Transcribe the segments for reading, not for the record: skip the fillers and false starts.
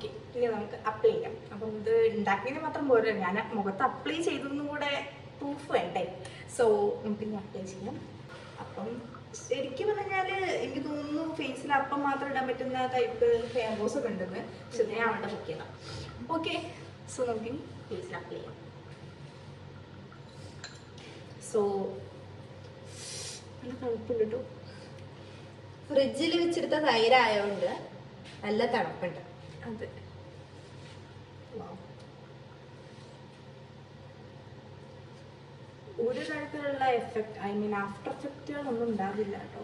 Okay, ഇനി നമുക്ക് apply ചെയ്യാം. അപ്പം ഇത് ഉണ്ടാക്കിയതിന് മാത്രം പോരാ, ഞാൻ മുഖത്ത് അപ്ലൈ ചെയ്തതെന്നും കൂടെ പ്രൂഫ് വേണ്ടേ. സോ നമുക്ക് ഇനി അപ്ലൈ ചെയ്യാം. അപ്പം ശരിക്കും പറഞ്ഞാൽ എനിക്ക് തോന്നുന്നു ഫേസിൽ അപ്പം മാത്രം ഇടാൻ പറ്റുന്ന ടൈപ്പ് ഫെയർ വാഷ് ഒക്കെ ഉണ്ടെന്ന്. പക്ഷെ ഞാൻ അവിടെ ബുക്ക് ചെയ്യണം. ഓക്കെ, സോ നമുക്ക് ഇനി ഫേസിൽ അപ്ലൈ ചെയ്യാം. സോ നല്ല തണുപ്പുണ്ട് കേട്ടോ. ഫ്രിഡ്ജിൽ വെച്ചെടുത്ത തൈരായോണ്ട് നല്ല തണുപ്പുണ്ട്. അതെ, ഒരു തരത്തിലുള്ള എഫക്റ്റ്, ഐ മീൻ ആഫ്റ്റർ എഫക്റ്റുകളൊന്നും ഉണ്ടാവില്ല കേട്ടോ.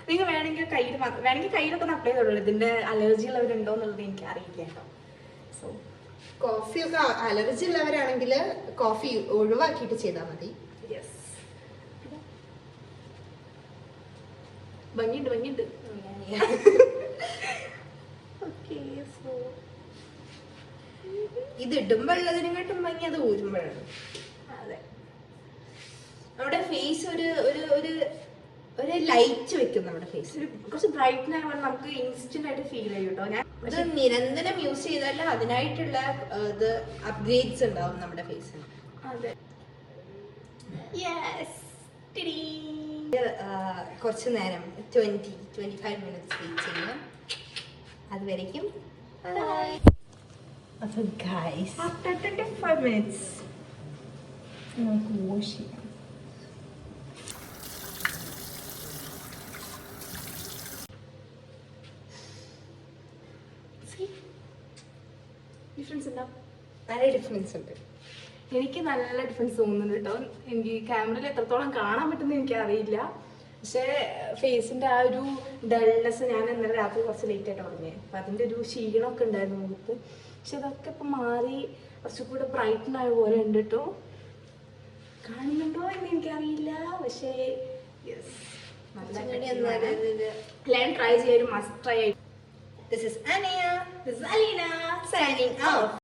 നിങ്ങൾ വേണമെങ്കിൽ കയ്യിൽ മാത്രം, വേണമെങ്കിൽ കയ്യിലൊക്കെ ഒന്ന് അപ്ലൈ ചെയ്തോളൂ. ഇതിന്റെ അലർജി ഉള്ളവരുണ്ടോ എന്നുള്ളത് എനിക്ക് അറിയില്ല കേട്ടോ. സോ കോഫി ഒക്കെ അലർജി ഉള്ളവരാണെങ്കിൽ കോഫി ഒഴിവാക്കിയിട്ട് ചെയ്താൽ മതി. യെസ്, ഭംഗിയുണ്ട് ഭംഗിയുണ്ട്. ഓക്കെ, സോ ഇത് ഇടുമ്പോൾ ഉള്ളതിനെക്കാട്ടും ഭംഗി അത് ഊരുമ്പോഴാണ്. അതെ, നമ്മുടെ ഫേസ് ഒരു ഒരു ഒരു ഒരു ലൈറ്റ് വെക്കും. നമ്മുടെ ഫേസ് കുറച്ച് ബ്രൈറ്റ് ആയതുകൊണ്ട് നമുക്ക് ഇൻസ്റ്റന്റ് ആയിട്ട് ഫീൽ ചെയ്യും കേട്ടോ. ഞാൻ ഇത് നിരന്തരം യൂസ് ചെയ്താൽ അതിനായിട്ടുള്ള ഇത് അപ്ഗ്രേഡ്സ് ഉണ്ടാവും നമ്മുടെ ഫേസിന്. അതെ, യെസ്. കുറച്ച് നേരം 20-25 മിനിറ്റ്സ് വെയിറ്റ് ചെയ്യണം. അതുവരേക്കും അപ്പോൾ ഗൈസ് ആഫ്റ്റർ 25 മിനിറ്റ്സ് നമുക്ക് വാഷ് ചെയ്യാം. ഡിഫറൻസ് ഉണ്ടോ? നല്ല ഡിഫറൻസ് ഉണ്ട്. എനിക്ക് നല്ല ഡിഫറൻസ് തോന്നുന്നുണ്ട് കേട്ടോ. എനിക്ക് ക്യാമറയിൽ എത്രത്തോളം കാണാൻ പറ്റുമെന്ന് എനിക്കറിയില്ല. പക്ഷേ ഫേസിൻ്റെ ആ ഒരു ഡൾനെസ് ഞാൻ ഇന്നലെ രാത്രി കുറച്ച് ലേറ്റ് ആയിട്ട് ഉറങ്ങിയത്. അപ്പം അതിൻ്റെ ഒരു ക്ഷീണമൊക്കെ ഉണ്ടായിരുന്നു മുഖത്ത്. പക്ഷെ അതൊക്കെ ഇപ്പം മാറി കുറച്ചുകൂടെ ബ്രൈറ്റൻ ആയ പോലെ ഉണ്ട് കേട്ടോ. കാണുന്നുണ്ടോ എന്ന് എനിക്കറിയില്ല. പക്ഷേ യെസ്, എല്ലാവരും ട്രൈ ചെയ്യാൻ മസ്റ്റ് ട്രൈ ആയിട്ട്. This is Ania. This is Alina Signing out.